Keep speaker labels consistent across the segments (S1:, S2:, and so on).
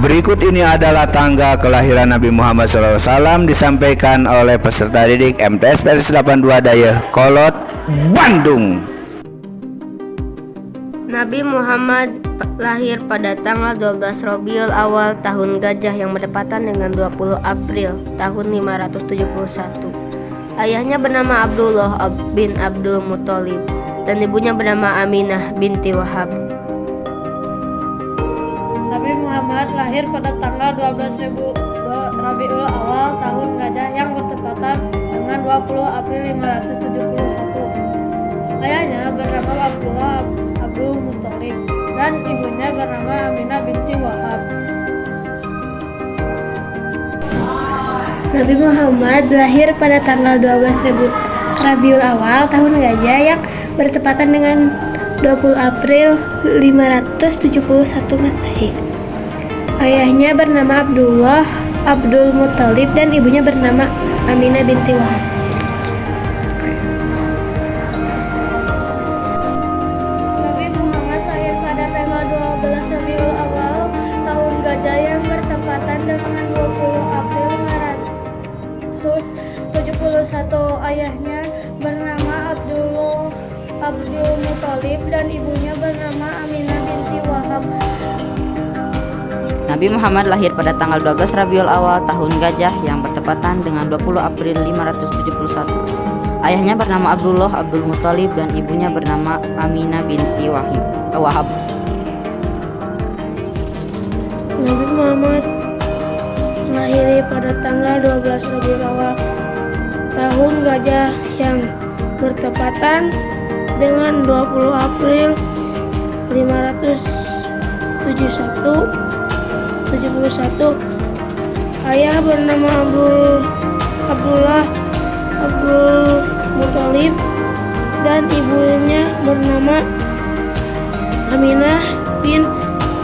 S1: Berikut ini adalah tanggal kelahiran Nabi Muhammad SAW disampaikan oleh peserta didik MTS Persis 82 Dayeuh Kolot, Bandung.
S2: Nabi Muhammad lahir pada tanggal 12 Rabiul Awal tahun Gajah yang bertepatan dengan 20 April tahun 571. Ayahnya bernama Abdullah bin Abdul Muthalib dan ibunya bernama Aminah binti Wahab.
S3: Nabi Muhammad lahir pada tanggal 12 Rabiul Awal tahun Gajah yang bertepatan dengan 20 April 571. Ayahnya bernama Abdullah Abdul Muthalib dan ibunya bernama Aminah binti Wahab.
S4: Nabi Muhammad lahir pada tanggal 12 Rabiul Awal tahun Gajah yang bertepatan dengan 20 April 571 Masehi. Ayahnya bernama Abdullah Abdul Muthalib dan ibunya bernama Aminah binti Wahab.
S3: Nabi Muhammad lahir pada tanggal 12 Rabiul Awal tahun Gajah yang bertepatan dengan 20 April 571. Ayahnya bernama Abdul Muthalib dan ibunya bernama Aminah binti Wahab.
S5: Nabi Muhammad lahir pada tanggal 12 Rabiul Awal tahun Gajah yang bertepatan dengan 20 April 571. Ayahnya bernama Abdullah Abdul Muthalib dan ibunya bernama Aminah binti Wahab.
S4: Nabi Muhammad lahir pada tanggal 12 Rabiul Awal tahun Gajah yang bertepatan dengan 20 April 571. Ayah bernama Abdullah Abdul Muthalib dan ibunya bernama Aminah bin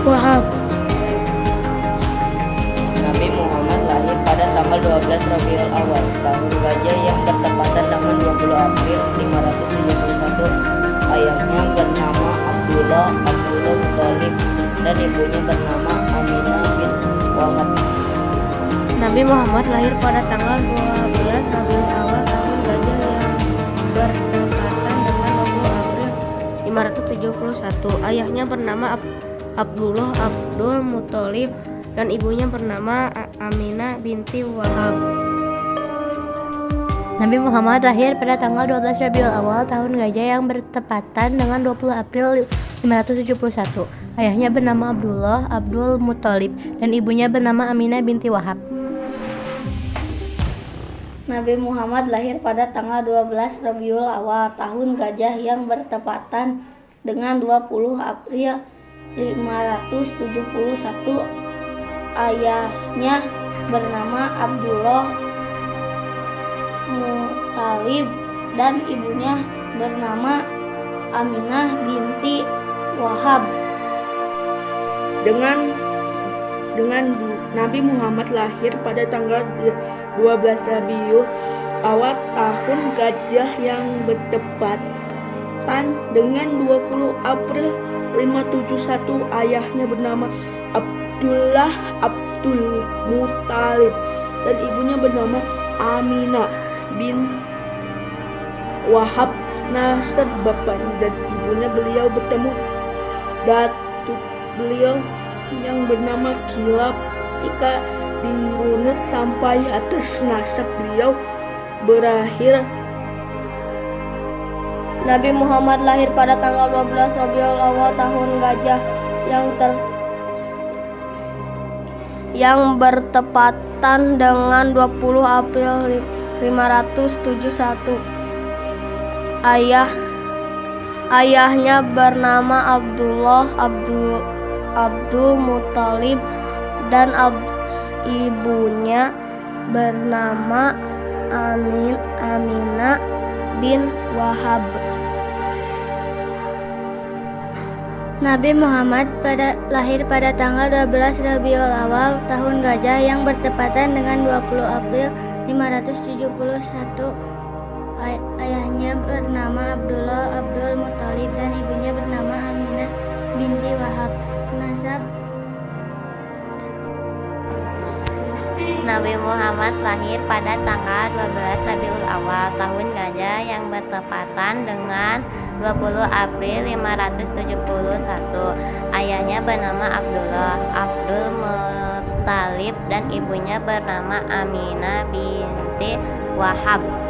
S4: Wahab.
S5: Nabi Muhammad lahir pada tanggal 12 Rabiul Awal tahun Gajah yang bertepatan dengan 20 April 571. Ayahnya bernama Abdullah Abdul Muthalib dan ibunya bernama Aminah bin Wahab.
S2: Nabi Muhammad lahir pada tanggal 12 Rabiul Awal tahun Gajah yang bertepatan dengan 20 April 571. Ayahnya bernama Abdullah Abdul Muthalib dan ibunya bernama Aminah binti Wahab.
S4: Nabi Muhammad lahir pada tanggal 12 Rabiul Awal tahun Gajah yang bertepatan dengan 20 April 571. Ayahnya bernama Abdullah Abdul Muthalib dan ibunya bernama Aminah binti Wahab.
S6: Nabi Muhammad lahir pada tanggal 12 Rabiul Awal tahun Gajah yang bertepatan dengan 20 April 571. Ayahnya bernama Abdullah Muthalib dan ibunya bernama Aminah binti Wahab.
S7: Dengan Nabi Muhammad lahir pada tanggal 12 Rabiul Awal tahun Gajah yang bertepatan dengan 20 April 571. Ayahnya bernama Abdullah Abdul Muthalib dan ibunya bernama Aminah bin Wahab. Nasab bapaknya dan ibunya beliau bertemu datuk beliau yang bernama Kilab. Jika dirunut sampai atas nasab beliau berakhir.
S3: Nabi Muhammad lahir pada tanggal 12 Rabiul Awal tahun Gajah yang bertepatan dengan 20 April 571. Ayahnya bernama Abdullah Abdul Muthalib dan ibunya bernama Aminah bin Wahab.
S4: Nabi Muhammad lahir pada tanggal 12 Rabiul Awal tahun Gajah yang bertepatan dengan 20 April 571. Ayahnya bernama Abdullah Abdul Muthalib dan ibunya bernama Aminah binti Wahab.
S2: Nabi Muhammad lahir pada tanggal 12 Rabiul Awal tahun Gajah yang bertepatan dengan 20 April 571. Ayahnya bernama Abdullah Abdul Muttalib dan ibunya bernama Aminah binti Wahab.